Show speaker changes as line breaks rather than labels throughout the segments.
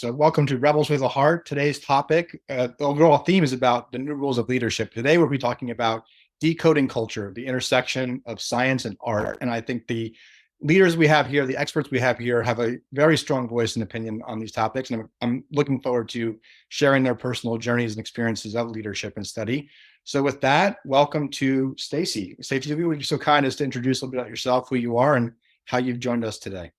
So welcome to Rebels with a Heart. Today's topic, the overall theme is about the new rules of leadership. Today we'll be talking about decoding culture, the intersection of science and art. And I think the leaders we have here, the experts we have here, have a very strong voice and opinion on these topics. And I'm looking forward to sharing their personal journeys and experiences of leadership and study. So with that, welcome to Stacey. Stacey, would you be so kind as to introduce a little bit about yourself, who you are, and how you've joined us today?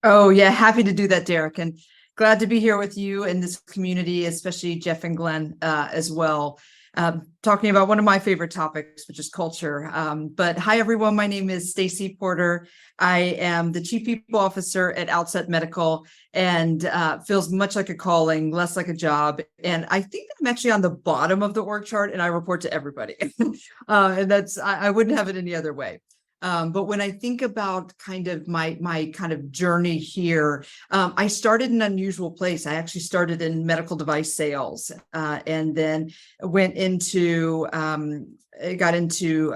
Oh, yeah, happy to do that, Derek, and glad to be here with you in this community, especially Geoff and Glen as well, talking about one of my favorite topics, which is culture. But hi, everyone. My name is Stacey Porter. I am the Chief People Officer at Outset Medical, and feels much like a calling, less like a job. And I think I'm actually on the bottom of the org chart, and I report to everybody. And that's I wouldn't have it any other way. But when I think about kind of my kind of journey here, I started in an unusual place. I actually started in medical device sales, and then went into got into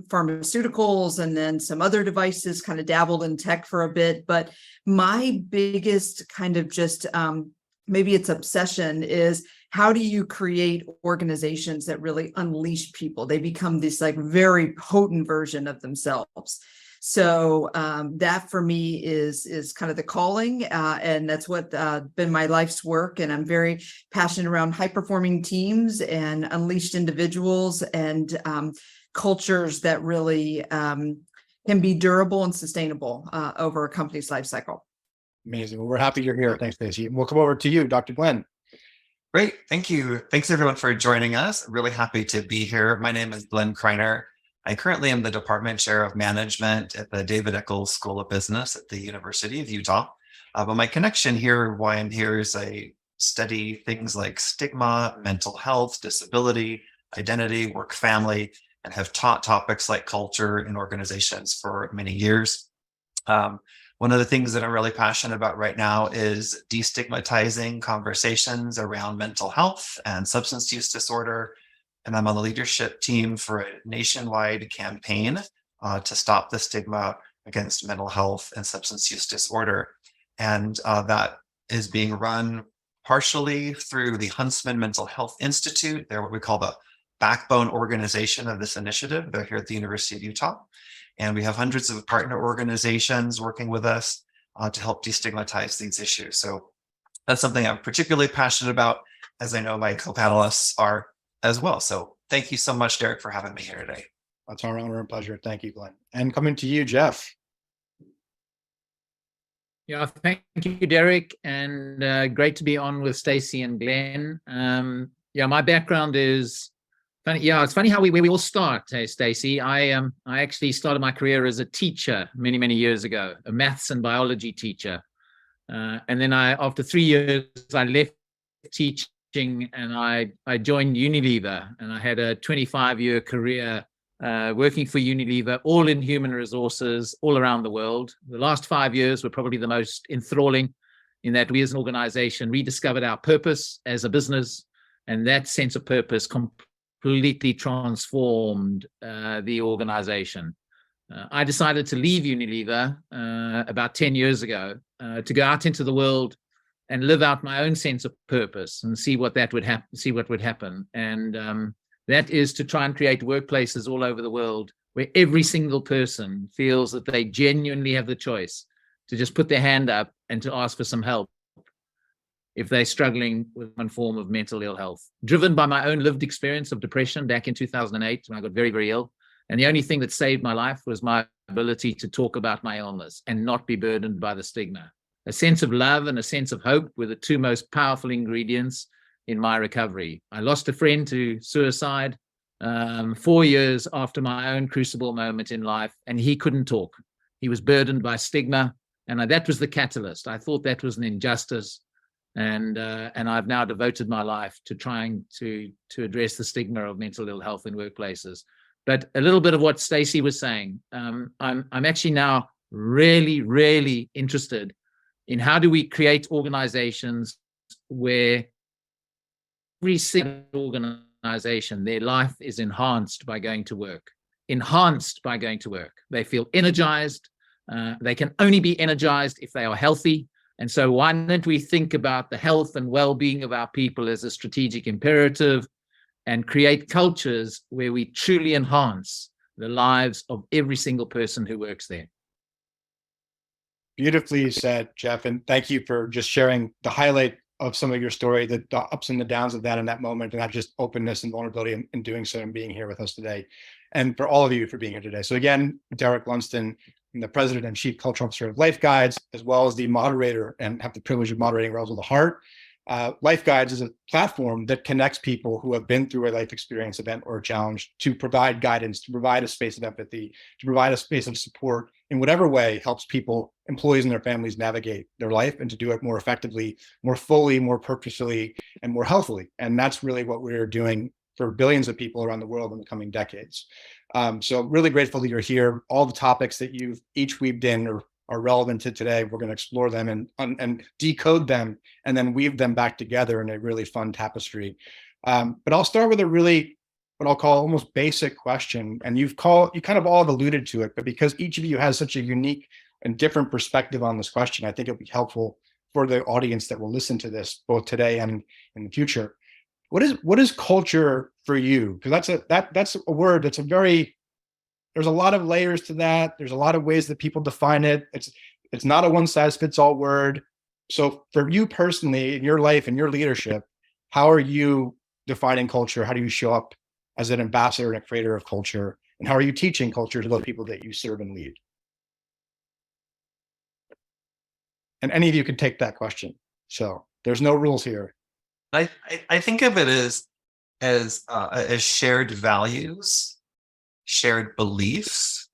pharmaceuticals, and then some other devices, kind of dabbled in tech for a bit. But my biggest kind of just maybe it's obsession is, how do you create organizations that really unleash people? They become this like very potent version of themselves. So that for me is kind of the calling, and that's what been my life's work. And I'm very passionate around high-performing teams and unleashed individuals and cultures that really can be durable and sustainable over a company's life cycle.
Amazing. Well, we're happy you're here. Thanks, Stacey. We'll come over to you, Dr. Glen.
Great. Thank you. Thanks, everyone, for joining us. Really happy to be here. My name is Glen Kreiner. I currently am the Department Chair of Management at the David Eccles School of Business at the University of Utah. But my connection here, why I'm here, is I study things like stigma, mental health, disability, identity, work, family, and have taught topics like culture in organizations for many years. One of the things that I'm really passionate about right now is destigmatizing conversations around mental health and substance use disorder. And I'm on the leadership team for a nationwide campaign to stop the stigma against mental health and substance use disorder. And that is being run partially through the Huntsman Mental Health Institute. They're what we call the backbone organization of this initiative. They're here at the University of Utah. And we have hundreds of partner organizations working with us to help destigmatize these issues. So that's something I'm particularly passionate about, as I know my co-panelists are as well. So thank you so much, Derek, for having me here today.
That's our honor and pleasure. Thank you, Glen. And coming to you, Geoff.
Yeah, thank you, Derek, and great to be on with Stacey and Glen. Yeah, my background is funny. Yeah, it's funny how we all start. Hey, Stacey, I actually started my career as a teacher many years ago, a maths and biology teacher, and then after 3 years, I left teaching and I joined Unilever, and I had a 25-year career working for Unilever, all in human resources, all around the world. The last 5 years were probably the most enthralling, in that we as an organization rediscovered our purpose as a business, and that sense of purpose completely transformed the organization. I decided to leave Unilever about 10 years ago to go out into the world and live out my own sense of purpose and see what would happen. And that is to try and create workplaces all over the world where every single person feels that they genuinely have the choice to just put their hand up and to ask for some help if they're struggling with one form of mental ill health. Driven by my own lived experience of depression back in 2008, when I got very ill. And the only thing that saved my life was my ability to talk about my illness and not be burdened by the stigma. A sense of love and a sense of hope were the two most powerful ingredients in my recovery. I lost a friend to suicide 4 years after my own crucible moment in life, and he couldn't talk. He was burdened by stigma, and that was the catalyst. I thought that was an injustice. And I've now devoted my life to trying to address the stigma of mental ill health in workplaces. But a little bit of what Stacey was saying, I'm actually now really interested in how do we create organizations where every single organization, their life is enhanced by going to work. They feel energized. They can only be energized if they are healthy. And so why don't we think about the health and well-being of our people as a strategic imperative and create cultures where we truly enhance the lives of every single person who works there.
Beautifully said, Geoff, and thank you for just sharing the highlight of some of your story, the ups and the downs of that in that moment, and that just openness and vulnerability in doing so and being here with us today. And for all of you for being here today. So again, Derek Lundsten, I'm the President and Chief Cultural Officer of LifeGuides, as well as the moderator and have the privilege of moderating Rebels of the Heart. LifeGuides is a platform that connects people who have been through a life experience, event, or challenge to provide guidance, to provide a space of empathy, to provide a space of support in whatever way helps people, employees and their families navigate their life and to do it more effectively, more fully, more purposefully, and more healthily. And that's really what we're doing for billions of people around the world in the coming decades. So really grateful that you're here. All the topics that you've each weaved in are relevant to today. We're going to explore them and decode them and then weave them back together in a really fun tapestry. But I'll start with a really, what I'll call almost basic question. And you kind of all have alluded to it, but because each of you has such a unique and different perspective on this question, I think it'll be helpful for the audience that will listen to this both today and in the future. What is culture for you? Because that's a word that's there's a lot of layers to that. There's a lot of ways that people define it. It's not a one size fits all word. So for you personally in your life and your leadership, how are you defining culture? How do you show up as an ambassador and a creator of culture? And how are you teaching culture to the people that you serve and lead? And any of you can take that question. So there's no rules here.
I think of it as shared values, shared beliefs,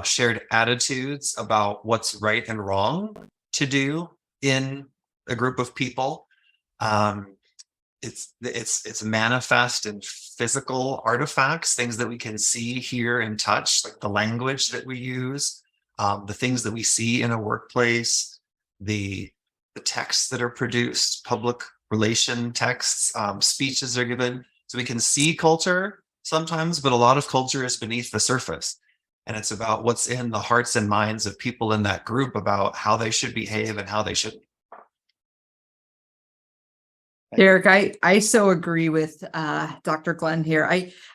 shared attitudes about what's right and wrong to do in a group of people. It's manifest in physical artifacts, things that we can see, hear, and touch, like the language that we use, the things that we see in a workplace, the texts that are produced, public relation texts, speeches are given. So we can see culture sometimes, but a lot of culture is beneath the surface. And it's about what's in the hearts and minds of people in that group about how they should behave and how they shouldn't.
Derek, I so agree with Dr. Glen here.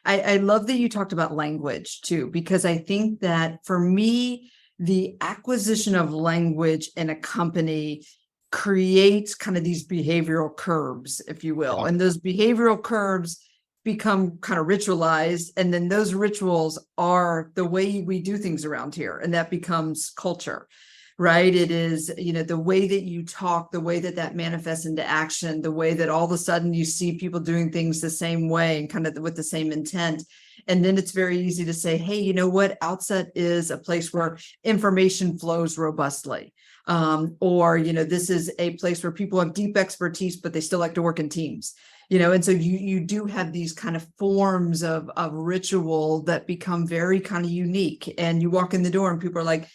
I love that you talked about language too, because I think that for me, the acquisition of language in a company creates kind of these behavioral curbs, if you will. And those behavioral curbs become kind of ritualized. And then those rituals are the way we do things around here. And that becomes culture, right? It is, the way that you talk, the way that manifests into action, the way that all of a sudden you see people doing things the same way and kind of with the same intent. And then it's very easy to say, hey, you know what? Outset is a place where information flows robustly. Or, this is a place where people have deep expertise, but they still like to work in teams, and so you do have these kind of forms of ritual that become very kind of unique. And you walk in the door and people are like,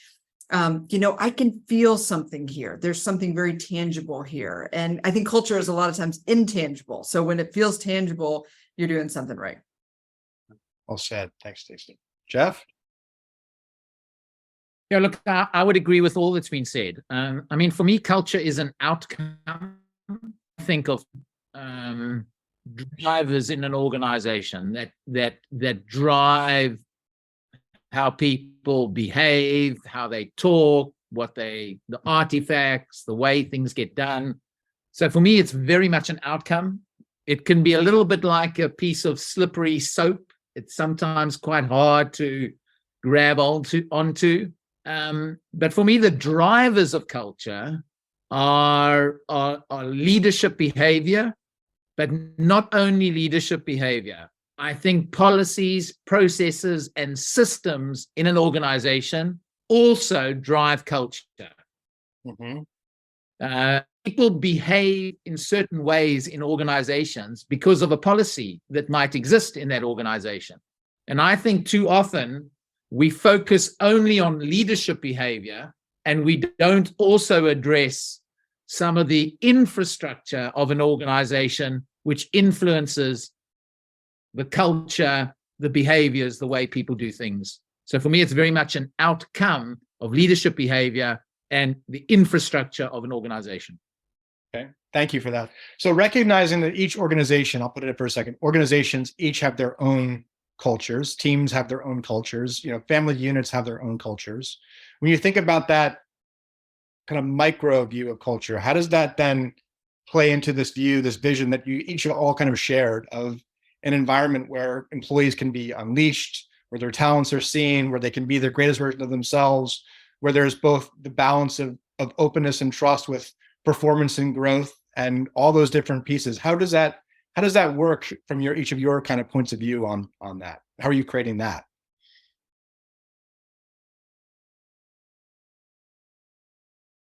I can feel something here. There's something very tangible here. And I think culture is a lot of times intangible. So when it feels tangible, you're doing something right.
Well said. Thanks, Stacey. Geoff?
Yeah, look, I would agree with all that's been said. For me, culture is an outcome. Think of drivers in an organization that drive how people behave, how they talk, the artifacts, the way things get done. So for me, it's very much an outcome. It can be a little bit like a piece of slippery soap. It's sometimes quite hard to grab onto. But for me, the drivers of culture are leadership behavior, but not only leadership behavior. I think policies, processes, and systems in an organization also drive culture. Mm-hmm. People behave in certain ways in organizations because of a policy that might exist in that organization. And I think too often we focus only on leadership behavior and we don't also address some of the infrastructure of an organization which influences the culture, the behaviors, the way people do things. So for me, it's very much an outcome of leadership behavior, and the infrastructure of an organization.
Okay, thank you for that. So recognizing that each organization, I'll put it in for a second, organizations each have their own cultures, teams have their own cultures, family units have their own cultures. When you think about that kind of micro view of culture, how does that then play into this view, this vision that you each all kind of shared of an environment where employees can be unleashed, where their talents are seen, where they can be their greatest version of themselves, where there's both the balance of openness and trust with performance and growth and all those different pieces? How does that work from each of your kind of points of view on that? How are you creating that?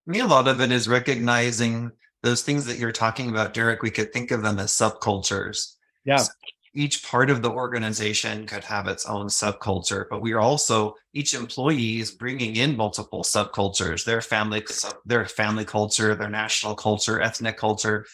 For me, a lot of it is recognizing those things that you're talking about, Derek. We could think of them as subcultures.
Yeah.
So each part of the organization could have its own subculture, but we are also, each employee is bringing in multiple subcultures, their family culture, their national culture, ethnic culture.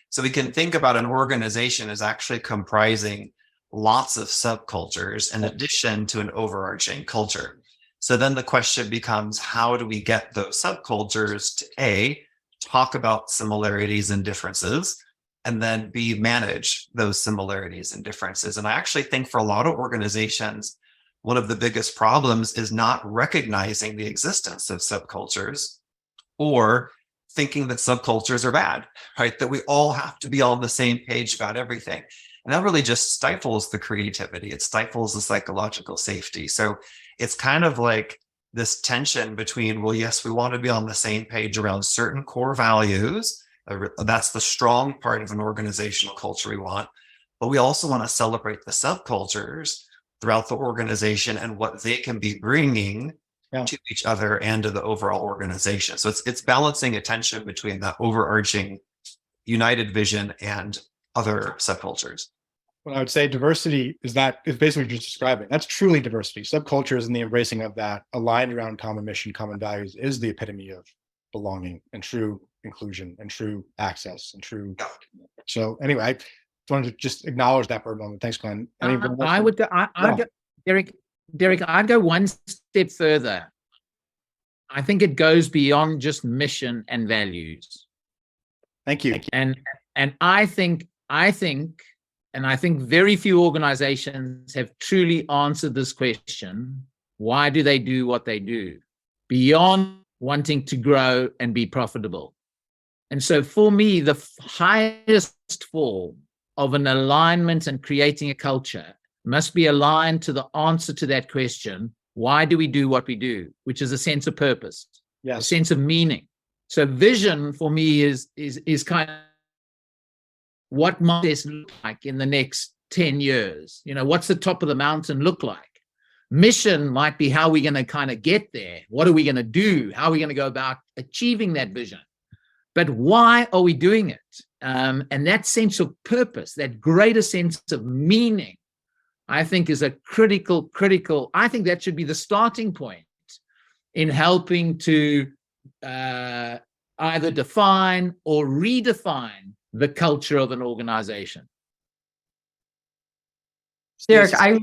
So we can think about an organization as actually comprising lots of subcultures in addition to an overarching culture. So then the question becomes, how do we get those subcultures to talk about similarities and differences, and then manage those similarities and differences? And I actually think for a lot of organizations, one of the biggest problems is not recognizing the existence of subcultures, or thinking that subcultures are bad, right? That we all have to be on the same page about everything. And that really just stifles the creativity. It stifles the psychological safety. So it's kind of like this tension between, well, yes, we want to be on the same page around certain core values. That's the strong part of an organizational culture we want. But we also want to celebrate the subcultures throughout the organization and what they can be bringing to each other and to the overall organization. So it's balancing a tension between that overarching united vision and other subcultures.
Well, I would say diversity is basically what you're just describing. That's truly diversity. Subcultures and the embracing of that, aligned around common mission, common values, is the epitome of belonging and true inclusion and true access and true. So anyway, I wanted to just acknowledge that for a moment. Thanks, Glenn.
I would go, Derek, I'd go one step further. I think it goes beyond just mission and values.
Thank you.
And I think very few organizations have truly answered this question. Why do they do what they do? Beyond wanting to grow and be profitable. And so for me, the highest form of an alignment and creating a culture must be aligned to the answer to that question. Why do we do what we do? Which is a sense of purpose, a sense of meaning. So vision for me is kind of what might this look like in the next 10 years? What's the top of the mountain look like? Mission might be how we're going to kind of get there. What are we going to do? How are we going to go about achieving that vision? But why are we doing it? And that sense of purpose, that greater sense of meaning, I think is a critical, I think that should be the starting point in helping to either define or redefine the culture of an organization.
Derek, I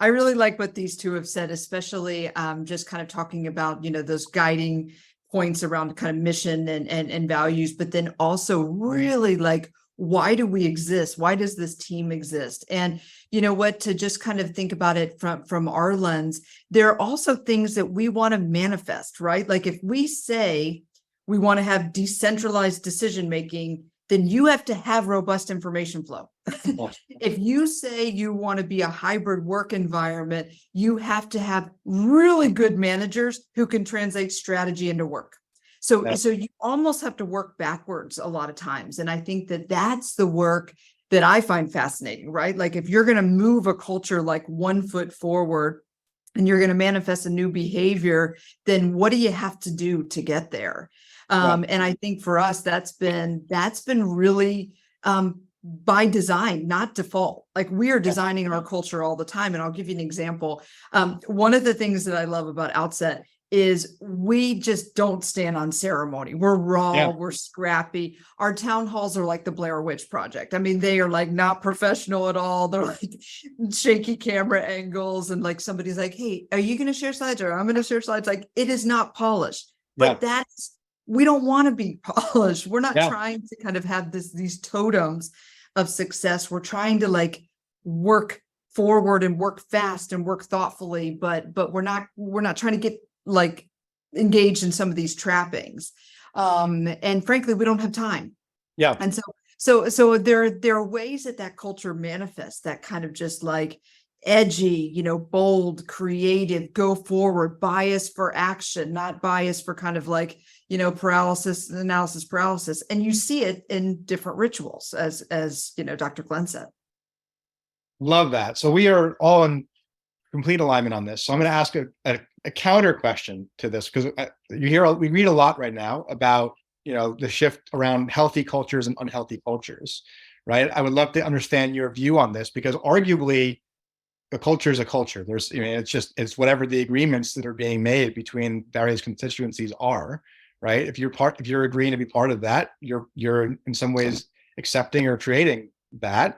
really like what these two have said, especially just kind of talking about, those guiding points around kind of mission and values, but then also really like, why do we exist? Why does this team exist? And you know what, to just kind of think about it from our lens, there are also things that we want to manifest, right? Like if we say we want to have decentralized decision-making, then you have to have robust information flow. If you say you want to be a hybrid work environment, you have to have really good managers who can translate strategy into work. So you almost have to work backwards a lot of times. And I think that that's the work that I find fascinating, right? Like if you're going to move a culture like 1 foot forward and you're going to manifest a new behavior, then what do you have to do to get there? And I think for us, that's been really by design, not default. Like we are designing our culture all the time. And I'll give you an example. One of the things that I love about Outset is we just don't stand on ceremony. We're raw,
Yeah.
we're scrappy. Our town halls are like the Blair Witch Project. I mean, they are like not professional at all. They're like shaky camera angles, and like somebody's like, hey, are you going to share slides, or I'm going to share slides? Like, it is not polished, but we don't want to be polished. We're not trying to kind of have these totems of success. We're trying to like work forward and work fast and work thoughtfully, but we're not trying to get like engaged in some of these trappings. And frankly, we don't have time.
Yeah.
And so there are ways that culture manifests, that kind of just like edgy, bold, creative, go forward, bias for action, not bias for kind of like, analysis paralysis. And you see it in different rituals, as Dr. Glen said.
Love that. So we are all in complete alignment on this. So I'm going to ask a counter question to this, because we read a lot right now about, the shift around healthy cultures and unhealthy cultures, right? I would love to understand your view on this, because arguably a culture is a culture. There's, it's whatever the agreements that are being made between various constituencies are, right? If you're agreeing to be part of that, you're in some ways accepting or creating that.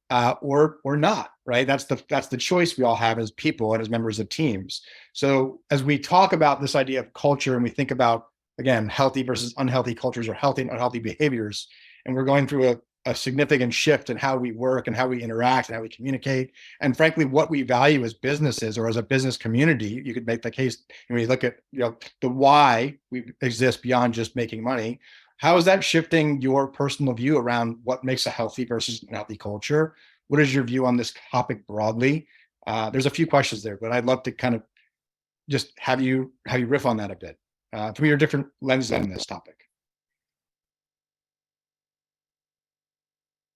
Or not, right? That's the choice we all have as people and as members of teams. So as we talk about this idea of culture, and we think about, again, healthy versus unhealthy cultures, or healthy and unhealthy behaviors, and we're going through a significant shift in how we work and how we interact and how we communicate, and frankly, what we value as businesses or as a business community. You could make the case when you look at the why we exist beyond just making money. How is that shifting your personal view around what makes a healthy versus unhealthy culture? What is your view on this topic broadly? There's a few questions there, but I'd love to kind of just have you riff on that a bit from your different lenses on this topic.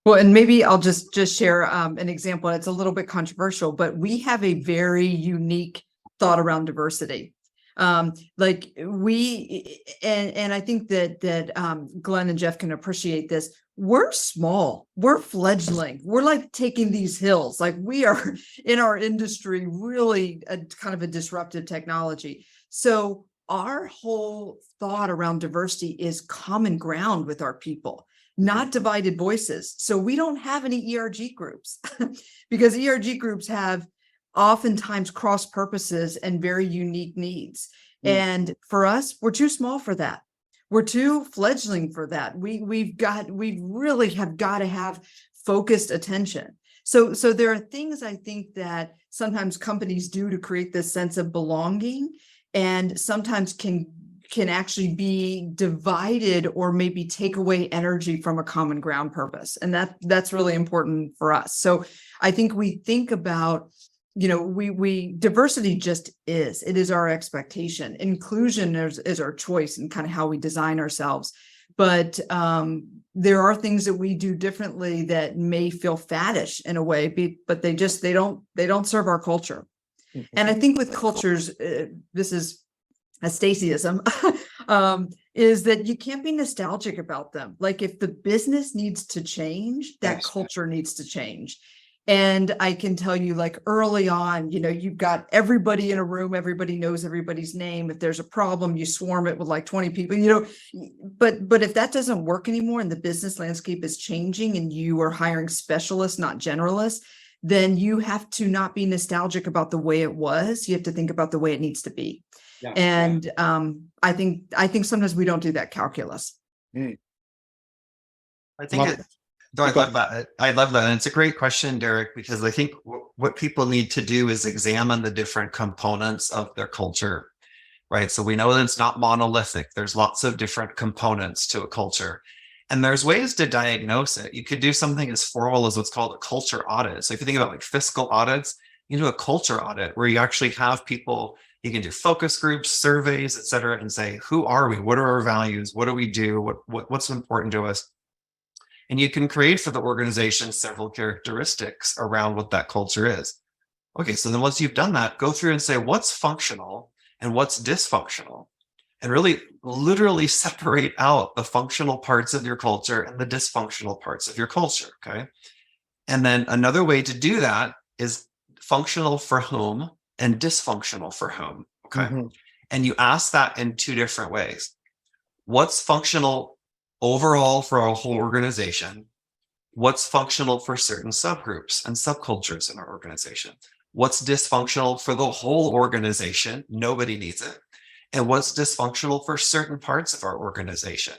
Well, and maybe I'll just share an example. It's a little bit controversial, but we have a very unique thought around diversity. Like and I think that Glen and Geoff can appreciate this. We're small, we're fledgling, we're like taking these hills. Like, we are in our industry really kind of a disruptive technology. So our whole thought around diversity is common ground with our people, not divided voices. So we don't have any ERG groups because ERG groups have oftentimes cross purposes and very unique needs. And for us, we're too small for that. We're too fledgling for that. We really have got to have focused attention. So there are things I think that sometimes companies do to create this sense of belonging, and sometimes can actually be divided or maybe take away energy from a common ground purpose. And that's really important for us. So I think we think about, we diversity just it is our expectation. Inclusion is our choice and kind of how we design ourselves. But there are things that we do differently that may feel faddish in a way, but they don't serve our culture. Mm-hmm. And I think with cultures, this is a Staceyism, is that you can't be nostalgic about them. Like, if the business needs to change, that culture needs to change. And I can tell you, like, early on, you've got everybody in a room, everybody knows everybody's name. If there's a problem, you swarm it with like 20 people, but if that doesn't work anymore and the business landscape is changing and you are hiring specialists, not generalists, then you have to not be nostalgic about the way it was. You have to think about the way it needs to be. Yeah, and I think sometimes we don't do that calculus.
I think I love that. I love that. And it's a great question, Derek, because I think what people need to do is examine the different components of their culture, right? So we know that it's not monolithic. There's lots of different components to a culture. And there's ways to diagnose it. You could do something as formal as what's called a culture audit. So if you think about like fiscal audits, you do a culture audit where you actually have people, you can do focus groups, surveys, et cetera, and say, who are we? What are our values? What do we do? What's important to us? And you can create for the organization several characteristics around what that culture is. Okay, so then once you've done that, go through and say what's functional and what's dysfunctional, and really literally separate out the functional parts of your culture and the dysfunctional parts of your culture, okay? And then another way to do that is functional for whom and dysfunctional for whom, okay? Mm-hmm. And you ask that in two different ways. What's functional overall for our whole organization? What's functional for certain subgroups and subcultures in our organization? What's dysfunctional for the whole organization? Nobody needs it. And what's dysfunctional for certain parts of our organization?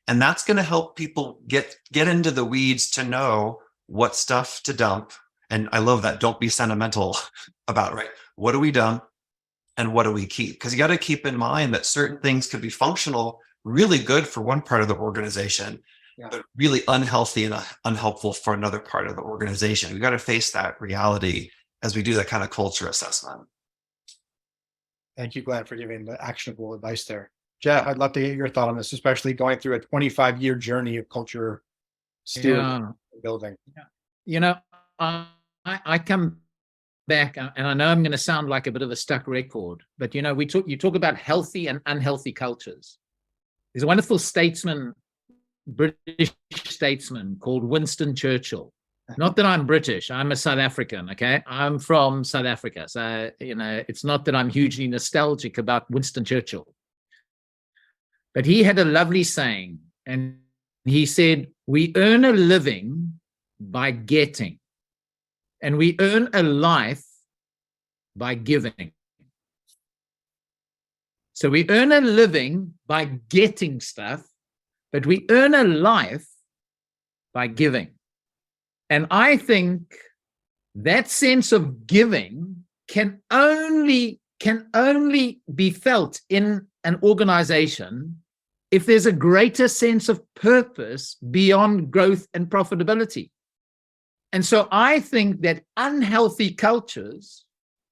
And that's going to help people get into the weeds to know what stuff to dump. And I love that. Don't be sentimental about, right? What do we dump and what do we keep? Because you got to keep in mind that certain things could be functional, really good for one part of the organization, but really unhealthy and unhelpful for another part of the organization. We got to face that reality as we do that kind of culture assessment.
Thank you, Glenn, for giving the actionable advice there. Geoff, I'd love to get your thought on this, especially going through a 25-year journey of culture stewardship building.
You know, I come back, and I know I'm going to sound like a bit of a stuck record, but you know, you talk about healthy and unhealthy cultures. There's a wonderful British statesman called Winston Churchill. Not that I'm British, I'm a South African, okay? I'm from South Africa. So, you know, it's not that I'm hugely nostalgic about Winston Churchill. But he had a lovely saying, and he said, we earn a living by getting, and we earn a life by giving. So we earn a living by getting stuff, but we earn a life by giving. And I think that sense of giving can only be felt in an organization if there's a greater sense of purpose beyond growth and profitability. And so I think that unhealthy cultures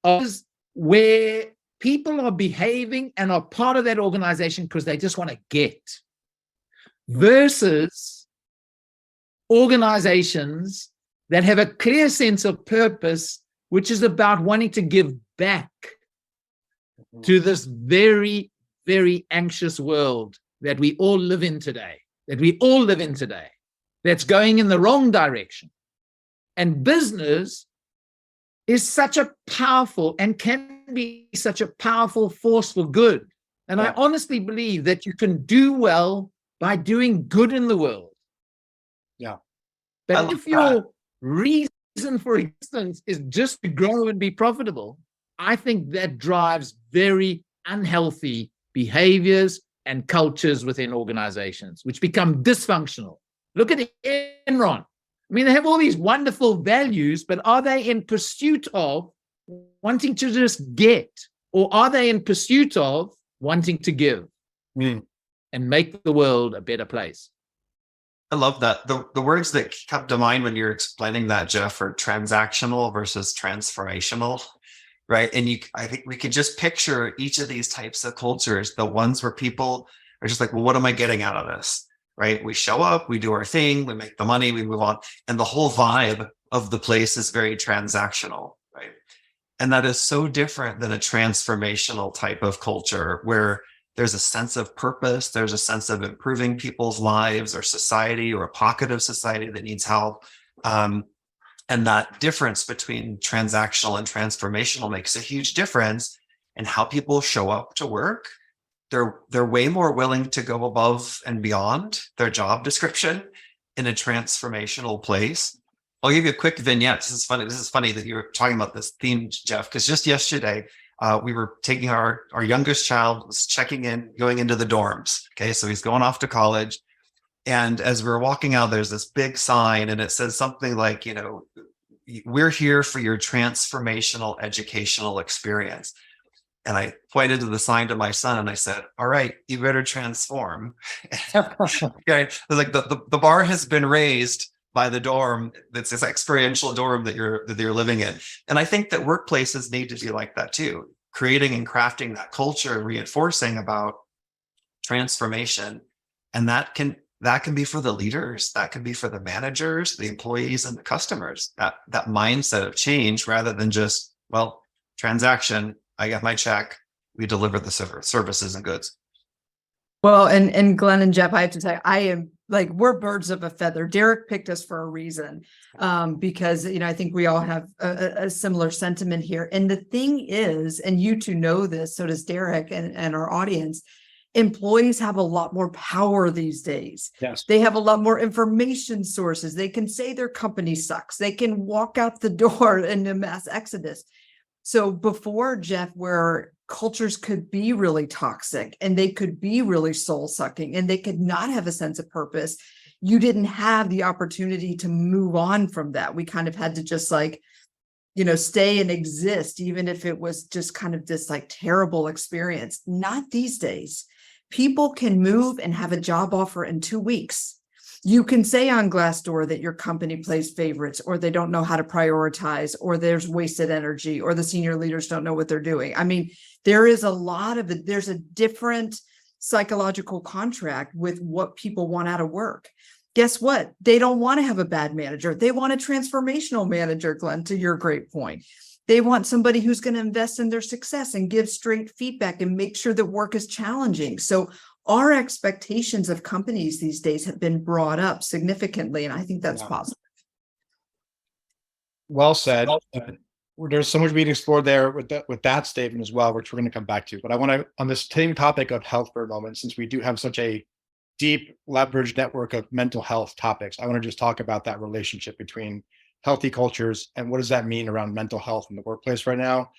are where people are behaving and are part of that organization because they just want to get, versus organizations that have a clear sense of purpose, which is about wanting to give back to this very, very anxious world that we all live in today, that's going in the wrong direction. And business is such a powerful and can be such a powerful force for good. And I honestly believe that you can do well by doing good in the world.
Yeah.
But if your reason for existence is just to grow and be profitable, I think that drives very unhealthy behaviors and cultures within organizations, which become dysfunctional. Look at Enron. I mean, they have all these wonderful values, but are they in pursuit of wanting to just get, or are they in pursuit of wanting to give and make the world a better place?
I love that. The words that come to mind when you're explaining that, Geoff, are transactional versus transformational, right? And I think we can just picture each of these types of cultures, the ones where people are just like, well, what am I getting out of this, right? We show up, we do our thing, we make the money, we move on. And the whole vibe of the place is very transactional, right? And that is so different than a transformational type of culture where there's a sense of purpose, there's a sense of improving people's lives or society or a pocket of society that needs help. And that difference between transactional and transformational makes a huge difference in how people show up to work. They're way more willing to go above and beyond their job description in a transformational place. I'll give you a quick vignette. This is funny that you're talking about this theme, Geoff, because just yesterday, we were taking our youngest child was checking in, going into the dorms. Okay, so he's going off to college. And as we were walking out, there's this big sign and it says something like, you know, we're here for your transformational educational experience. And I pointed to the sign to my son and I said, all right, you better transform. Okay, like the bar has been raised by the dorm. That's this experiential dorm that you're living in. And I think that workplaces need to be like that too, creating and crafting that culture, reinforcing about transformation. And that can be for the leaders, that can be for the managers, the employees, and the customers, that mindset of change rather than just, well, transaction, I got my check, we deliver the services and goods.
Well, and Glenn and Geoff, I have to tell you, I am like we're birds of a feather. Derek picked us for a reason, because, I think we all have a similar sentiment here. And the thing is, and you two know this, so does Derek and our audience, employees have a lot more power these days.
Yes.
They have a lot more information sources. They can say their company sucks. They can walk out the door in a mass exodus. So before, Geoff, where cultures could be really toxic and they could be really soul sucking and they could not have a sense of purpose, you didn't have the opportunity to move on from that. We kind of had to just stay and exist, even if it was just kind of this terrible experience. Not these days. People can move and have a job offer in 2 weeks. You can say on Glassdoor that your company plays favorites, or they don't know how to prioritize, or there's wasted energy, or the senior leaders don't know what they're doing. I mean, there is a lot of it. There's a different psychological contract with what people want out of work. Guess what? They don't want to have a bad manager. They want a transformational manager, Glen, to your great point. They want somebody who's going to invest in their success and give straight feedback and make sure that work is challenging. So our expectations of companies these days have been brought up significantly, and I think that's positive.
Well said. There's so much being explored there with that statement as well, which we're going to come back to. But I want to, on this same topic of health for a moment, since we do have such a deep leveraged network of mental health topics, I want to just talk about that relationship between healthy cultures and what does that mean around mental health in the workplace right now.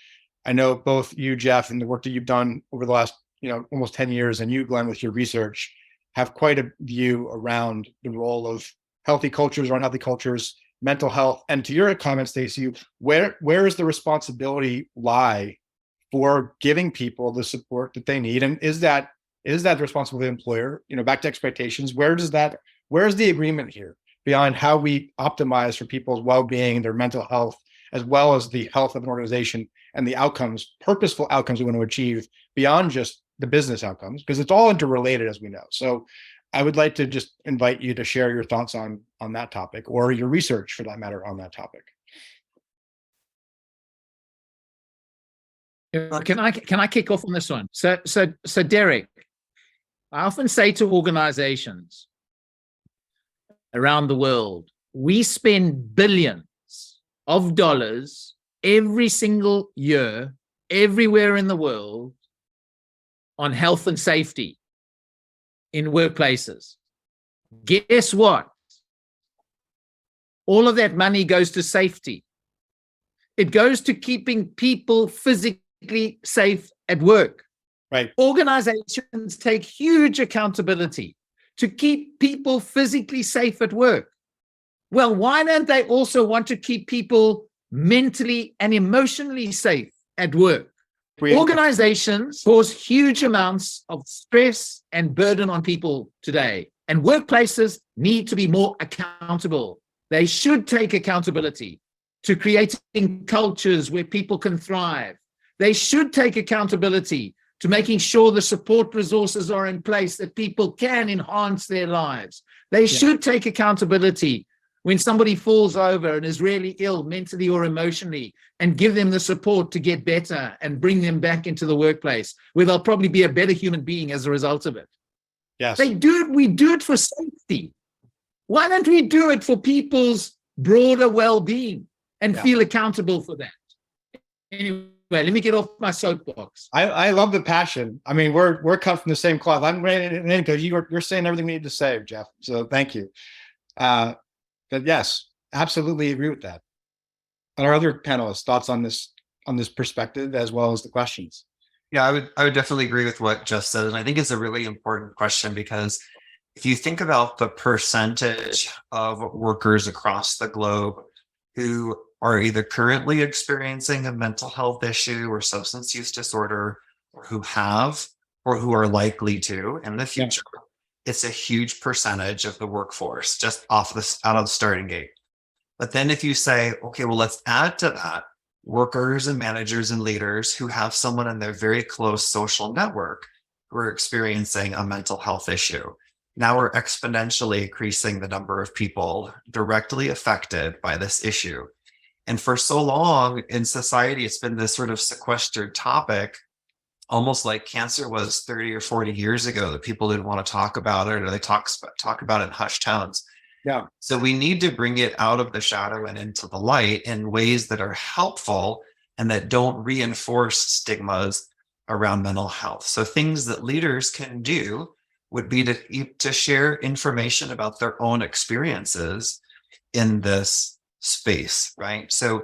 I know both you, Geoff, and the work that you've done over the last almost 10 years, and you, Glen, with your research, have quite a view around the role of healthy cultures, or unhealthy cultures, mental health. And to your comment, Stacey, where is the responsibility lie for giving people the support that they need? And is that the responsibility of the employer? Back to expectations, where's the agreement here beyond how we optimize for people's well-being, their mental health, as well as the health of an organization and the outcomes, purposeful outcomes we want to achieve beyond just the business outcomes, because it's all interrelated, as we know. So I would like to just invite you to share your thoughts on that topic, or your research for that matter on that topic.
Can I kick off on this one? So Derek, I often say to organizations around the world, we spend billions of dollars every single year, everywhere in the world, on health and safety in workplaces. Guess what? All of that money goes to safety. It goes to keeping people physically safe at work.
Right.
Organizations take huge accountability to keep people physically safe at work. Well, why don't they also want to keep people mentally and emotionally safe at work? Organizations cause huge amounts of stress and burden on people today, and workplaces need to be more accountable. They should take accountability to creating cultures where people can thrive. They should take accountability to making sure the support resources are in place that people can enhance their lives. They should take accountability when somebody falls over and is really ill mentally or emotionally, and give them the support to get better and bring them back into the workplace, where they'll probably be a better human being as a result of it.
Yes.
We do it for safety. Why don't we do it for people's broader well-being and feel accountable for that? Anyway, let me get off my soapbox.
I love the passion. I mean, we're cut from the same cloth. I'm ready in because you're saying everything we need to say, Geoff. So thank you. But yes, absolutely agree with that. And our other panelists, thoughts on this perspective as well as the questions?
Yeah, I would definitely agree with what Geoff said. And I think it's a really important question, because if you think about the percentage of workers across the globe who are either currently experiencing a mental health issue or substance use disorder, or who have, or who are likely to in the future, it's a huge percentage of the workforce just out of the starting gate. But then if you say, okay, well, let's add to that workers and managers and leaders who have someone in their very close social network who are experiencing a mental health issue, now we're exponentially increasing the number of people directly affected by this issue. And for so long in society, it's been this sort of sequestered topic almost like cancer was 30 or 40 years ago, that people didn't want to talk about it, or they talk about it in hushed tones.
Yeah.
So we need to bring it out of the shadow and into the light in ways that are helpful and that don't reinforce stigmas around mental health. So things that leaders can do would be to share information about their own experiences in this space, right? So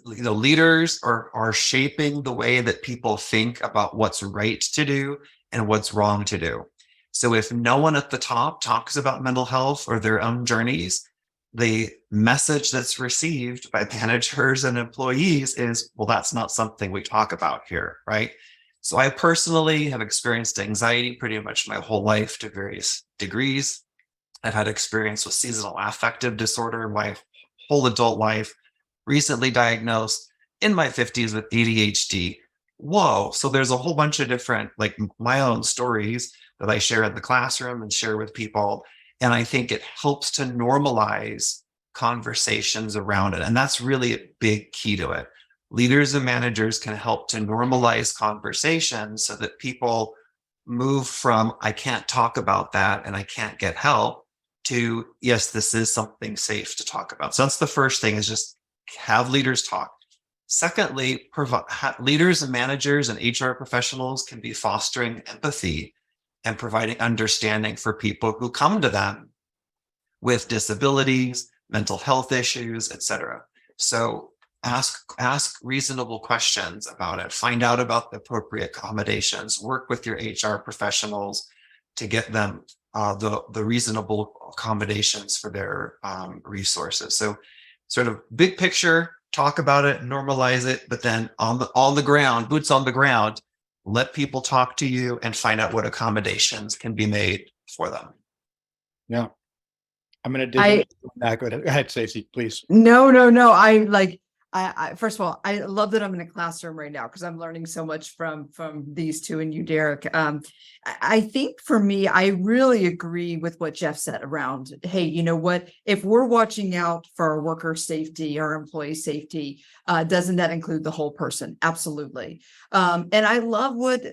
leaders are shaping the way that people think about what's right to do and what's wrong to do. So if no one at the top talks about mental health or their own journeys, the message that's received by managers and employees is, well, that's not something we talk about here, right? So I personally have experienced anxiety pretty much my whole life to various degrees. I've had experience with seasonal affective disorder my whole adult life, recently diagnosed in my 50s with ADHD. Whoa. So there's a whole bunch of different, like my own stories that I share in the classroom and share with people. And I think it helps to normalize conversations around it. And that's really a big key to it. Leaders and managers can help to normalize conversations so that people move from, I can't talk about that and I can't get help, to, yes, this is something safe to talk about. So that's the first thing, is just have leaders talk. Secondly, leaders and managers and HR professionals can be fostering empathy and providing understanding for people who come to them with disabilities, mental health issues, etc. So ask reasonable questions about it, find out about the appropriate accommodations, work with your HR professionals to get them the reasonable accommodations for their resources. So sort of big picture, talk about it, normalize it, but then on the ground, boots on the ground, let people talk to you and find out what accommodations can be made for them.
Yeah. I'm going to dig into that. Go ahead, Stacey, please.
No. I first of all, I love that I'm in a classroom right now because I'm learning so much from these two and you, Derek. I think for me, I really agree with what Geoff said around, hey, you know what, if we're watching out for our worker safety, our employee safety, doesn't that include the whole person? Absolutely. And I love what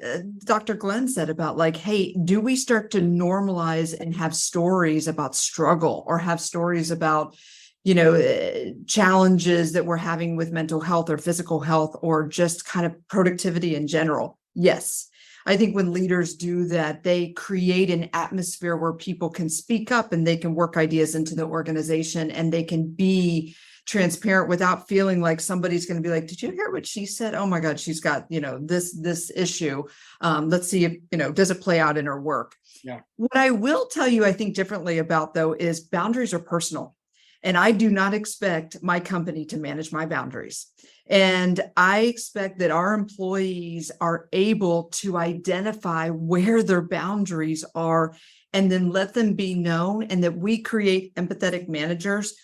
Dr. Glen said about, like, hey, do we start to normalize and have stories about struggle, or have stories about, you know, challenges that we're having with mental health or physical health, or just kind of productivity in general? Yes. I think when leaders do that, they create an atmosphere where people can speak up and they can work ideas into the organization, and they can be transparent without feeling like somebody's going to be like, did you hear what she said? Oh my God, she's got, you know, this issue. Let's see if, you know, does it play out in her work?
Yeah.
What I will tell you, I think differently about, though, is boundaries are personal. And I do not expect my company to manage my boundaries. And I expect that our employees are able to identify where their boundaries are and then let them be known, and that we create empathetic managers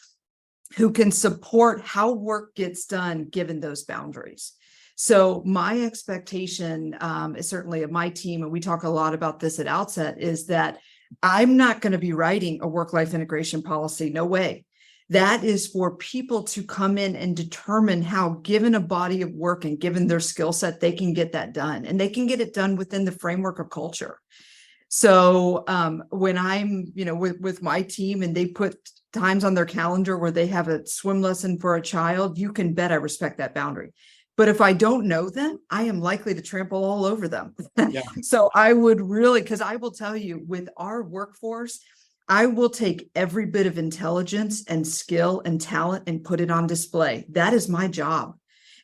who can support how work gets done given those boundaries. So my expectation is certainly of my team, and we talk a lot about this at Outset, is that I'm not going to be writing a work-life integration policy. No way. That is for people to come in and determine how, given a body of work and given their skill set, they can get that done, and they can get it done within the framework of culture. So when I'm, you know, with my team and they put times on their calendar where they have a swim lesson for a child, you can bet I respect that boundary. But if I don't know them, I am likely to trample all over them.
Yeah.
So I would really, because I will tell you, with our workforce, I will take every bit of intelligence and skill and talent and put it on display. That is my job.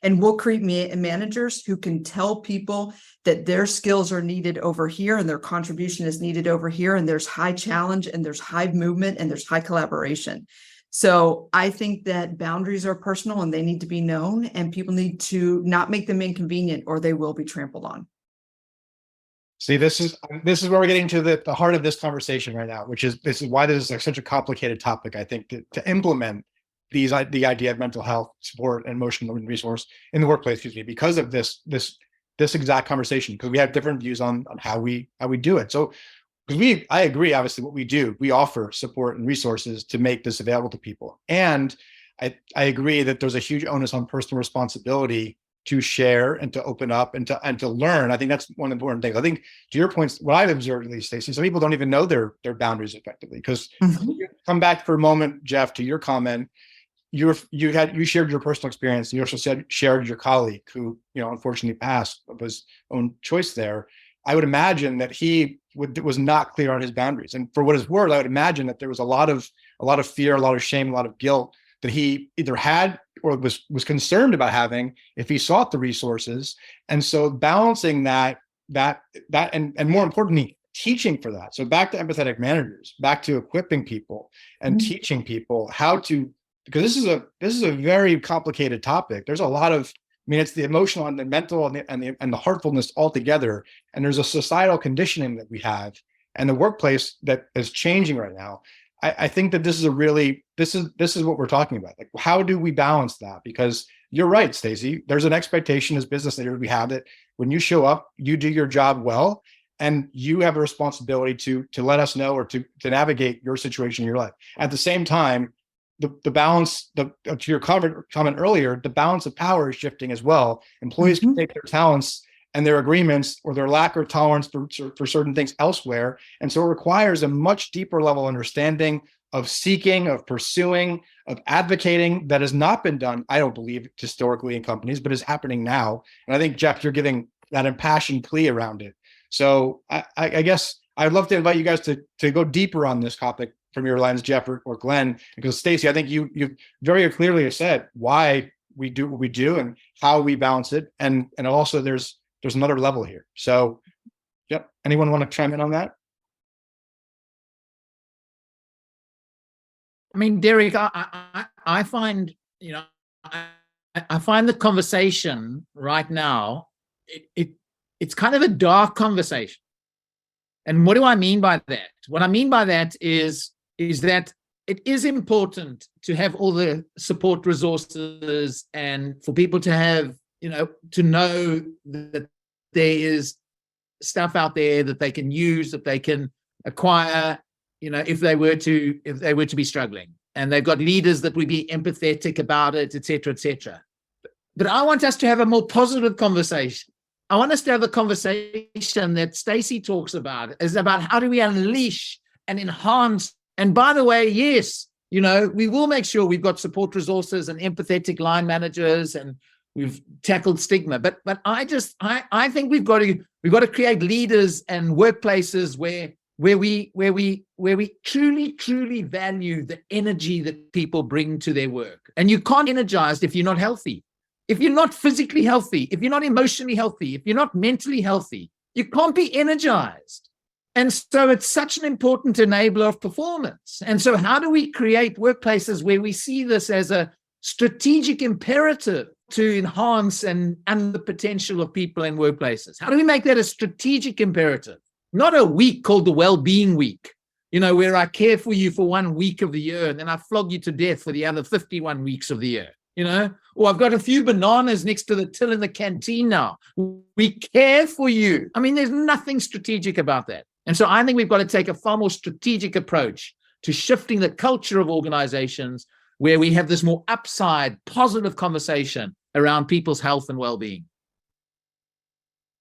And we'll create managers who can tell people that their skills are needed over here and their contribution is needed over here. And there's high challenge and there's high movement and there's high collaboration. So I think that boundaries are personal and they need to be known, and people need to not make them inconvenient, or they will be trampled on.
See, this is where we're getting to the heart of this conversation right now, which is this is why this is like such a complicated topic. I think to implement the idea of mental health support and emotional resource in the workplace, because of this exact conversation, because we have different views on how we do it. So, because I agree, obviously, what we do, we offer support and resources to make this available to people, and I agree that there's a huge onus on personal responsibility to share and to open up and to learn. I think that's one of the important things. I think to your points, what I've observed, at least, Stacey, some people don't even know their boundaries effectively. Because come back for a moment, Geoff, to your comment. You shared your personal experience. You also shared your colleague who, unfortunately passed of his own choice there. I would imagine that he was not clear on his boundaries. And for what it's worth, I would imagine that there was a lot of fear, a lot of shame, a lot of guilt that he either had or was concerned about having if he sought the resources. And so balancing that and more importantly, teaching for that. So back to empathetic managers, back to equipping people and teaching people how to, because this is a very complicated topic. There's a lot of, it's the emotional and the mental and the heartfulness all together. And there's a societal conditioning that we have and the workplace that is changing right now. I think that this is what we're talking about. Like, how do we balance that? Because you're right, Stacey, there's an expectation as business leaders we have that when you show up, you do your job well, and you have a responsibility to let us know or to navigate your situation in your life. At the same time, the balance, to your comment earlier, the balance of power is shifting as well. Employees can take their talents and their agreements or their lack of tolerance for certain things elsewhere. And so it requires a much deeper level of understanding of seeking, of pursuing, of advocating that has not been done, I don't believe, historically in companies, but is happening now. And I think, Geoff, you're giving that impassioned plea around it. So I guess I'd love to invite you guys to go deeper on this topic from your lens, Geoff or Glen, because Stacey, I think you very clearly said why we do what we do and how we balance it. And also there's another level here. So, yep. Anyone want to chime in on that?
I mean, Derek, I find, I find the conversation right now, it's kind of a dark conversation. And what do I mean by that? What I mean by that is that it is important to have all the support resources and for people to have, to know that there is stuff out there that they can use, that they can acquire, if they were to be struggling, and they've got leaders that would be empathetic about it, et cetera, et cetera. But I want us to have a more positive conversation. I want us to have a conversation that Stacey talks about, is about how do we unleash and enhance. And by the way, yes, we will make sure we've got support resources and empathetic line managers, and we've tackled stigma. But I think we've got to create leaders and workplaces where we truly value the energy that people bring to their work. And you can't be energized if you're not healthy. If you're not physically healthy, if you're not emotionally healthy, if you're not mentally healthy, you can't be energized. And so it's such an important enabler of performance. And so how do we create workplaces where we see this as a strategic imperative to enhance and the potential of people in workplaces? How do we make that a strategic imperative? Not a week called the well-being week, where I care for you for 1 week of the year and then I flog you to death for the other 51 weeks of the year, or I've got a few bananas next to the till in the canteen now. We care for you. I mean, there's nothing strategic about that. And so I think we've got to take a far more strategic approach to shifting the culture of organizations where we have this more upside, positive conversation around people's health and well-being.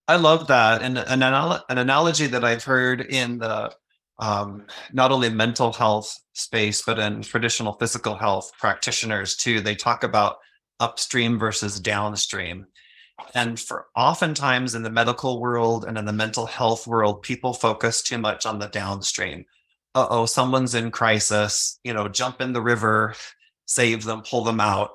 I love that. And an analogy that I've heard in the not only mental health space, but in traditional physical health practitioners too, they talk about upstream versus downstream. And for oftentimes in the medical world and in the mental health world, people focus too much on the downstream. Someone's in crisis, jump in the river, save them, pull them out.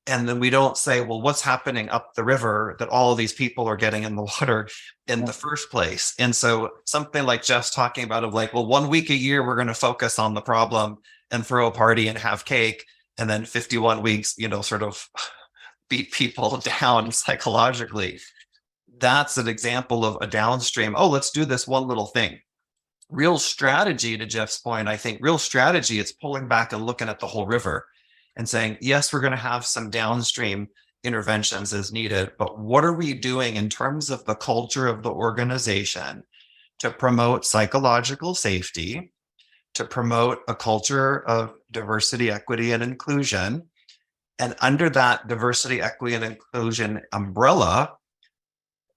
And then we don't say, well, what's happening up the river that all of these people are getting in the water in the first place? And so something like Geoff's talking about of like, well, 1 week a year, we're going to focus on the problem and throw a party and have cake. And then 51 weeks, sort of beat people down psychologically. That's an example of a downstream. Oh, let's do this one little thing. Real strategy, to Geoff's point, I think real strategy, it's pulling back and looking at the whole river and saying, yes, we're going to have some downstream interventions as needed, but what are we doing in terms of the culture of the organization to promote psychological safety, to promote a culture of diversity, equity, and inclusion, And under that diversity, equity, and inclusion umbrella,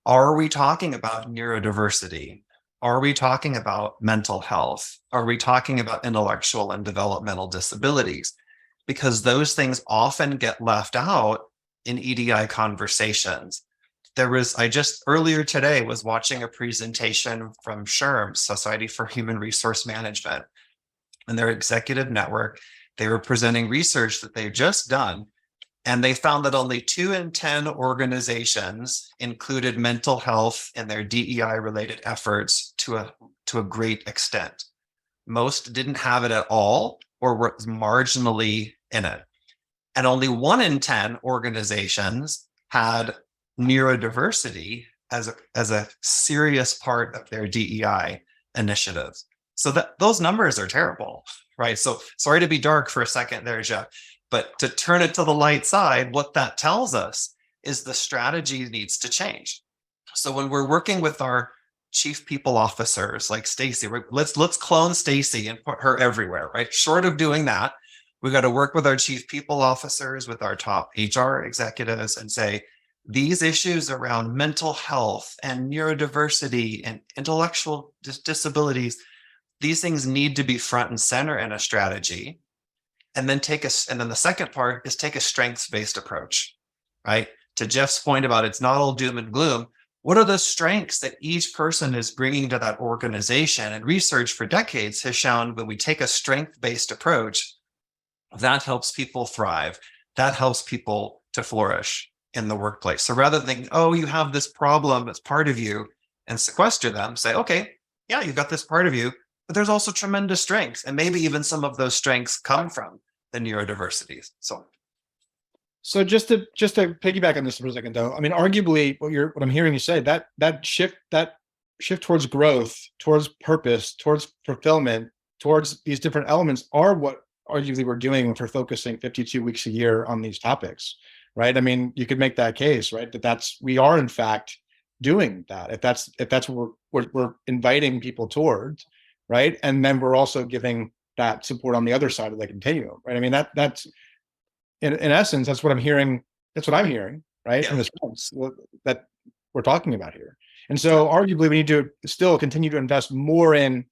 are we talking about neurodiversity? Are we talking about mental health? Are we talking about intellectual and developmental disabilities? Because those things often get left out in EDI conversations. I just earlier today was watching a presentation from SHRM, Society for Human Resource Management, and their executive network. They were presenting research that they've just done, and they found that only 2 in 10 organizations included mental health in their DEI related efforts to a great extent. Most didn't have it at all or were marginally in it. And only 1 in 10 organizations had neurodiversity as a serious part of their DEI initiatives. So those numbers are terrible, right? So sorry to be dark for a second there, Geoff, but to turn it to the light side, what that tells us is the strategy needs to change. So when we're working with our chief people officers like Stacey, let's clone Stacey and put her everywhere, right? Short of doing that, we got to work with our chief people officers, with our top HR executives, and say, these issues around mental health and neurodiversity and intellectual disabilities, these things need to be front and center in a strategy. And then the second part is take a strengths-based approach, right? To Geoff's point about it's not all doom and gloom. What are the strengths that each person is bringing to that organization? And research for decades has shown when we take a strength-based approach, that helps people thrive. That helps people to flourish in the workplace. So rather than think, oh, you have this problem that's part of you, and sequester them, say, okay, yeah, you've got this part of you, but there's also tremendous strengths. And maybe even some of those strengths come from the neurodiversities.
So just to piggyback on this for a second, though, I mean, arguably, what I'm hearing you say, that shift towards growth, towards purpose, towards fulfillment, towards these different elements are what arguably we're doing if we're focusing 52 weeks a year on these topics, right? I mean, you could make that case, right? We are in fact doing that. If that's what we're inviting people towards, right? And then we're also giving that support on the other side of the continuum, right? I mean, that's in essence, that's what I'm hearing. That's what I'm hearing, right?
Yeah.
In the sense that we're talking about here. And so arguably we need to still continue to invest more in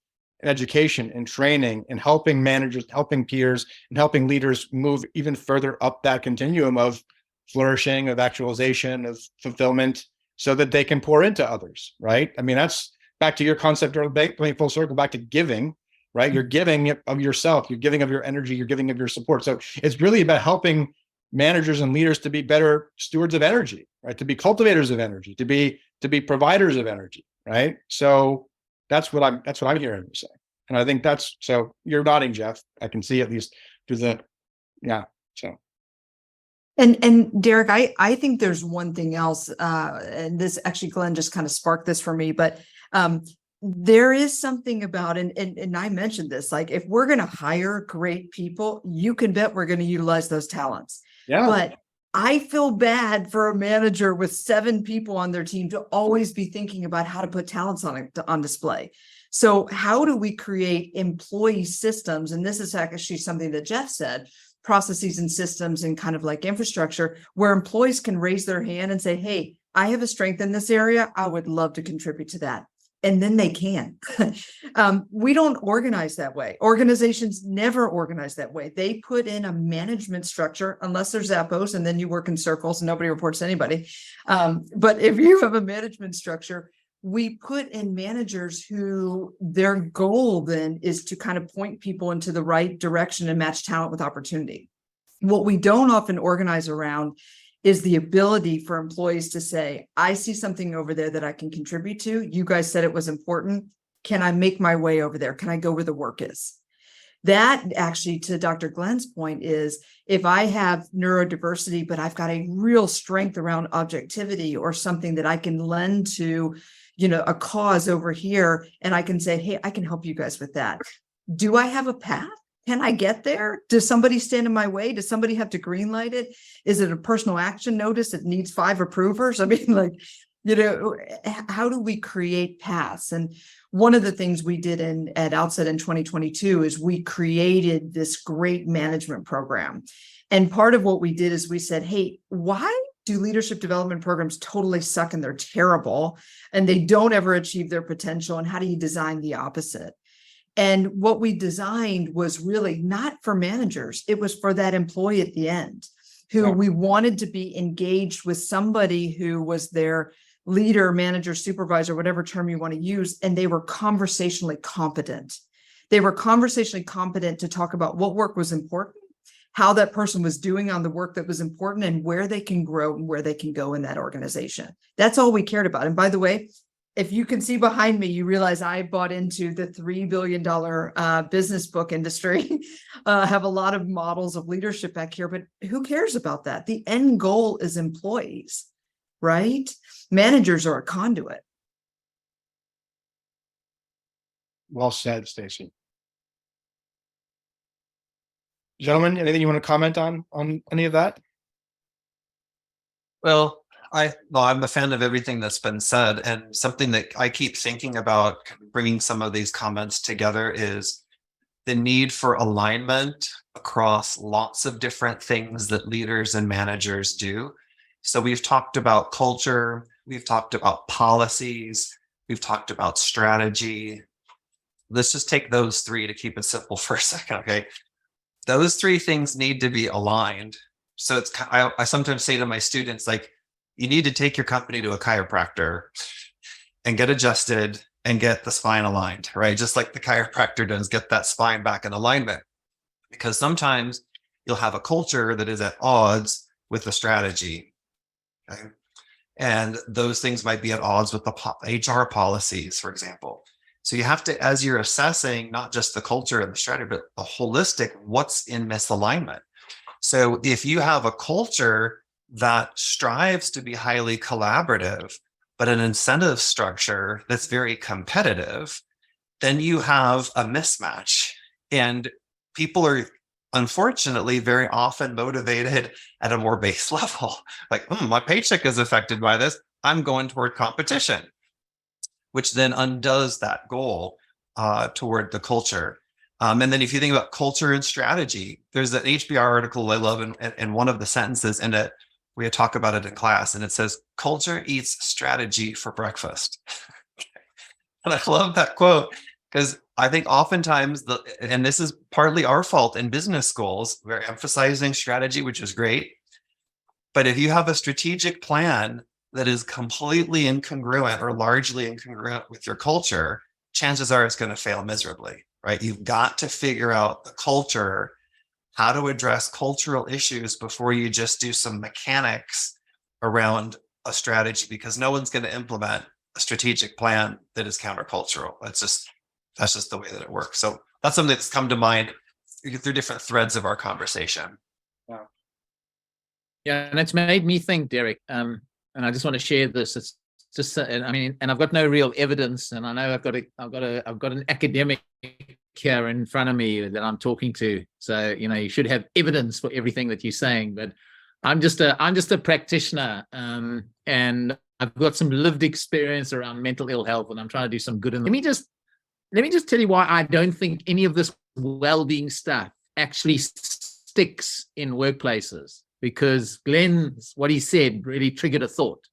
education and training and helping managers, helping peers, and helping leaders move even further up that continuum of flourishing, of actualization, of fulfillment, so that they can pour into others, right? I mean, that's back to your concept, or full circle back to giving, right? You're giving of yourself, you're giving of your energy, you're giving of your support. So it's really about helping managers and leaders to be better stewards of energy, right? To be cultivators of energy, to be providers of energy, right? So that's what I'm hearing you say. And I think so you're nodding, Geoff. I can see at least through so.
And Derek, I think there's one thing else, and this actually, Glenn just kind of sparked this for me, but there is something about, and I mentioned this, like if we're going to hire great people, you can bet we're going to utilize those talents.
Yeah.
But I feel bad for a manager with 7 people on their team to always be thinking about how to put talents on display. So how do we create employee systems? And this is actually something that Geoff said, processes and systems and kind of like infrastructure where employees can raise their hand and say, hey, I have a strength in this area. I would love to contribute to that. And then they can. We don't organize that way. Organizations never organize that way. They put in a management structure, unless there's Zappos, and then you work in circles and nobody reports to anybody. But if you have a management structure, we put in managers who their goal then is to kind of point people into the right direction and match talent with opportunity. What we don't often organize around is the ability for employees to say, I see something over there that I can contribute to. You guys said it was important. Can I make my way over there? Can I go where the work is? That actually, to Dr. Glen's point, is if I have neurodiversity, but I've got a real strength around objectivity or something that I can lend to, a cause over here, and I can say, hey, I can help you guys with that. Do I have a path? Can I get there? Does somebody stand in my way? Does somebody have to green light it? Is it a personal action notice that needs 5 approvers? I mean, how do we create paths? And one of the things we did at Outset in 2022 is we created this great management program. And part of what we did is we said, hey, why do leadership development programs totally suck and they're terrible and they don't ever achieve their potential? And how do you design the opposite? And what we designed was really not for managers. It was for that employee at the end who we wanted to be engaged with somebody who was their leader, manager, supervisor, whatever term you want to use. And they were conversationally competent. They were conversationally competent to talk about what work was important, how that person was doing on the work that was important, and where they can grow and where they can go in that organization. That's all we cared about. And by the way, if you can see behind me, you realize I bought into the $3 billion business book industry. Have a lot of models of leadership back here, but who cares about that? The end goal is employees, right? Managers are a conduit.
Well said, Stacey. Gentlemen, anything you want to comment on any of that?
Well, I'm a fan of everything that's been said, and something that I keep thinking about bringing some of these comments together is the need for alignment across lots of different things that leaders and managers do. So we've talked about culture, we've talked about policies, we've talked about strategy. Let's just take those three to keep it simple for a second, okay? Those three things need to be aligned. So I sometimes say to my students, like, you need to take your company to a chiropractor and get adjusted and get the spine aligned, right? Just like the chiropractor does, get that spine back in alignment. Because sometimes you'll have a culture that is at odds with the strategy. Okay? And those things might be at odds with the HR policies, for example. So you have to, as you're assessing not just the culture and the strategy, but the holistic, what's in misalignment. So if you have a culture that strives to be highly collaborative, but an incentive structure that's very competitive, then you have a mismatch. And people are unfortunately very often motivated at a more base level. Like, my paycheck is affected by this. I'm going toward competition, which then undoes that goal toward the culture. And then if you think about culture and strategy, there's an HBR article I love, and one of the sentences in it, we talk about it in class, and it says, culture eats strategy for breakfast. And I love that quote, because I think oftentimes, and this is partly our fault in business schools, we're emphasizing strategy, which is great. But if you have a strategic plan that is completely incongruent or largely incongruent with your culture, chances are it's going to fail miserably, right? You've got to figure out the culture, how to address cultural issues before you just do some mechanics around a strategy, because no one's going to implement a strategic plan that is countercultural. That's just the way that it works. So that's something that's come to mind through different threads of our conversation.
Yeah, and it's made me think, Derek, and I just want to share this. It's just, I mean, and I've got no real evidence, and I know I've got an academic here in front of me that I'm talking to. So, you should have evidence for everything that you're saying, but I'm just a practitioner, and I've got some lived experience around mental ill health, and I'm trying to do some good. And let me just tell you why I don't think any of this well-being stuff actually sticks in workplaces, because Glen's, what he said really triggered a thought.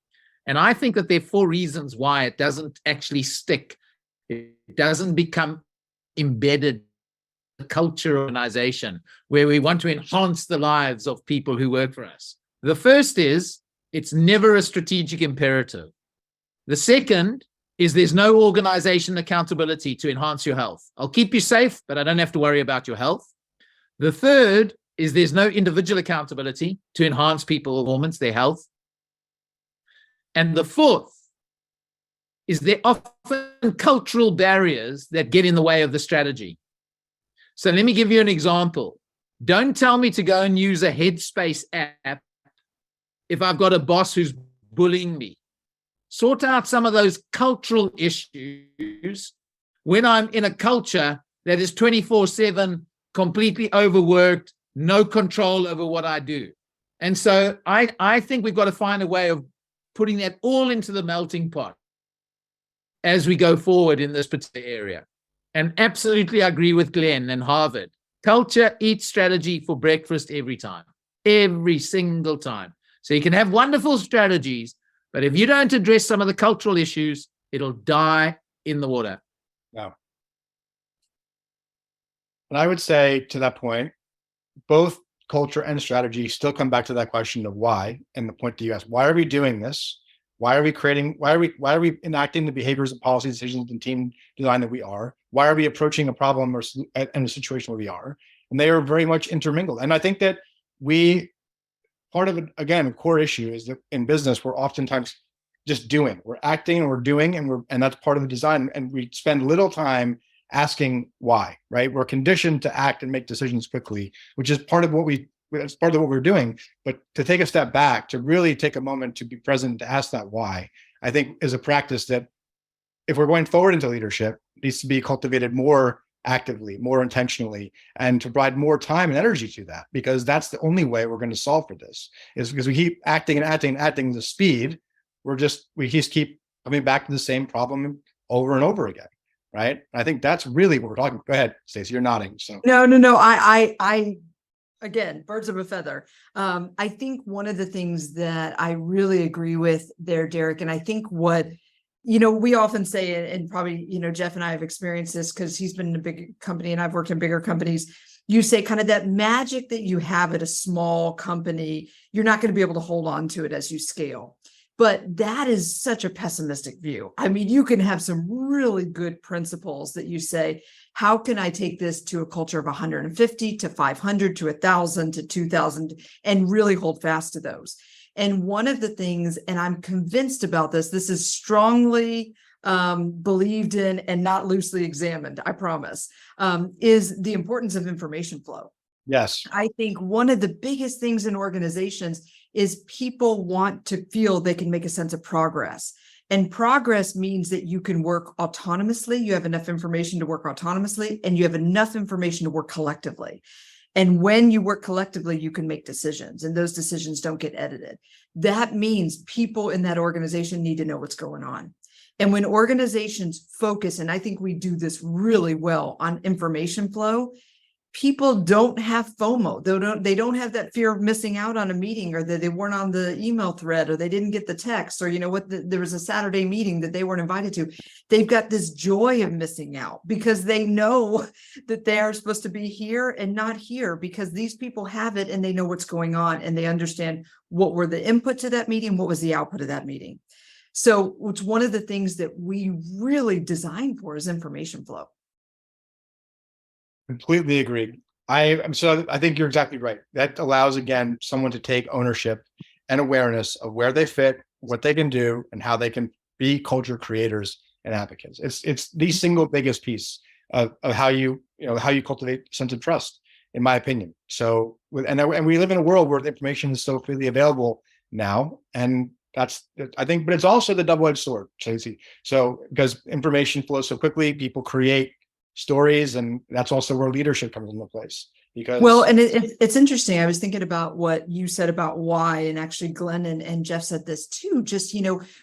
And I think that there are 4 reasons why it doesn't actually stick. It doesn't become embedded in the culture organization where we want to enhance the lives of people who work for us. The first is it's never a strategic imperative. The second is there's no organization accountability to enhance your health. I'll keep you safe, but I don't have to worry about your health. The third is there's no individual accountability to enhance people's performance, their health. And the fourth is there are often cultural barriers that get in the way of the strategy. So let me give you an example. Don't tell me to go and use a Headspace app if I've got a boss who's bullying me. Sort out some of those cultural issues when I'm in a culture that is 24/7, completely overworked, no control over what I do. And so I think we've got to find a way of putting that all into the melting pot as we go forward in this particular area. And absolutely agree with Glen and Harvard. Culture eats strategy for breakfast every time, every single time. So you can have wonderful strategies, but if you don't address some of the cultural issues, it'll die in the water.
No. And I would say to that point, both culture and strategy still come back to that question of why, and the point that you asked, why are we doing this? Why are we enacting the behaviors and policy decisions and team design that we are? Why are we approaching a problem or in a situation where we are? And they are very much intermingled. And I think that part of it, again, a core issue is that in business, we're oftentimes just doing, we're acting and we're doing, and that's part of the design. And we spend little time asking why, right? We're conditioned to act and make decisions quickly, which is part of what we're doing. But to take a step back, to really take a moment to be present, to ask that why, I think is a practice that if we're going forward into leadership, needs to be cultivated more actively, more intentionally, and to provide more time and energy to that, because that's the only way we're going to solve for this, is because we keep acting and acting and acting the speed. We just keep coming back to the same problem over and over again. Right. I think that's really what we're talking. Go ahead, Stacey, you're nodding. So
No. I again, birds of a feather. I think one of the things that I really agree with there, Derek, and I think what, we often say, and probably, Geoff and I have experienced this because he's been in a big company and I've worked in bigger companies. You say kind of that magic that you have at a small company, you're not going to be able to hold on to it as you scale. But that is such a pessimistic view. I mean, you can have some really good principles that you say, how can I take this to a culture of 150 to 500 to 1,000 to 2,000 and really hold fast to those? And one of the things, and I'm convinced about this is strongly believed in and not loosely examined, I promise, is the importance of information flow.
yes,
I think one of the biggest things in organizations is people want to feel they can make a sense of progress. And progress means that you can work autonomously. You have enough information to work autonomously, and you have enough information to work collectively. And when you work collectively, you can make decisions, and those decisions don't get edited. That means people in that organization need to know what's going on. And when organizations focus, and I think we do this really well on information flow, people don't have FOMO. They don't have that fear of missing out on a meeting, or that they weren't on the email thread, or they didn't get the text, or there was a Saturday meeting that they weren't invited to. They've got this joy of missing out because they know that they are supposed to be here and not here, because these people have it and they know what's going on, and they understand what were the input to that meeting, what was the output of that meeting. So it's one of the things that we really design for is information flow.
completely agree. I think you're exactly right. That allows, again, someone to take ownership and awareness of where they fit, what they can do, and how they can be culture creators and advocates. It's the single biggest piece of how you cultivate a sense of trust, in my opinion. So, and we live in a world where the information is so freely available now, and that's, I think, but it's also the double-edged sword, Stacey. So because information flows so quickly, people create stories, and that's also where leadership comes into place. Because
and it's interesting. I was thinking about what you said about why, and actually Glen and Geoff said this too. Just,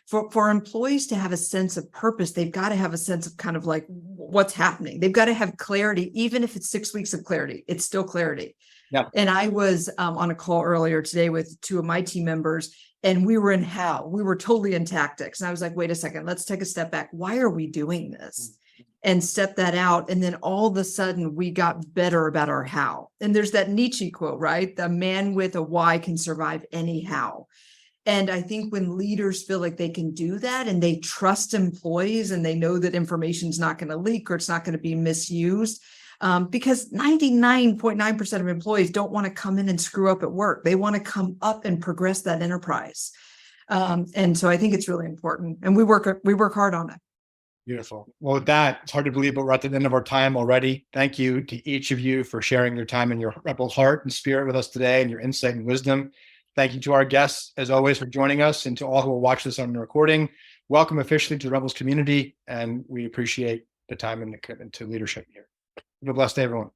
for employees to have a sense of purpose, they've got to have a sense of kind of like what's happening. They've got to have clarity, even if it's 6 weeks of clarity, it's still clarity.
Yeah.
And I was on a call earlier today with two of my team members, and we were in how. We were totally in tactics. And I was like, wait a second, let's take a step back. Why are we doing this? And step that out. And then all of a sudden we got better about our how. And there's that Nietzsche quote, right? The man with a why can survive any how. And I think when leaders feel like they can do that, and they trust employees, and they know that information is not going to leak or it's not going to be misused, because 99.9% of employees don't want to come in and screw up at work. They want to come up and progress that enterprise. And so I think it's really important, and we work hard on it.
Beautiful. Well, with that, it's hard to believe, but we're at the end of our time already. Thank you to each of you for sharing your time and your rebel heart and spirit with us today, and your insight and wisdom. Thank you to our guests, as always, for joining us, and to all who will watch this on the recording. Welcome officially to the Rebels community, and we appreciate the time and the commitment to leadership here. Have a blessed day, everyone.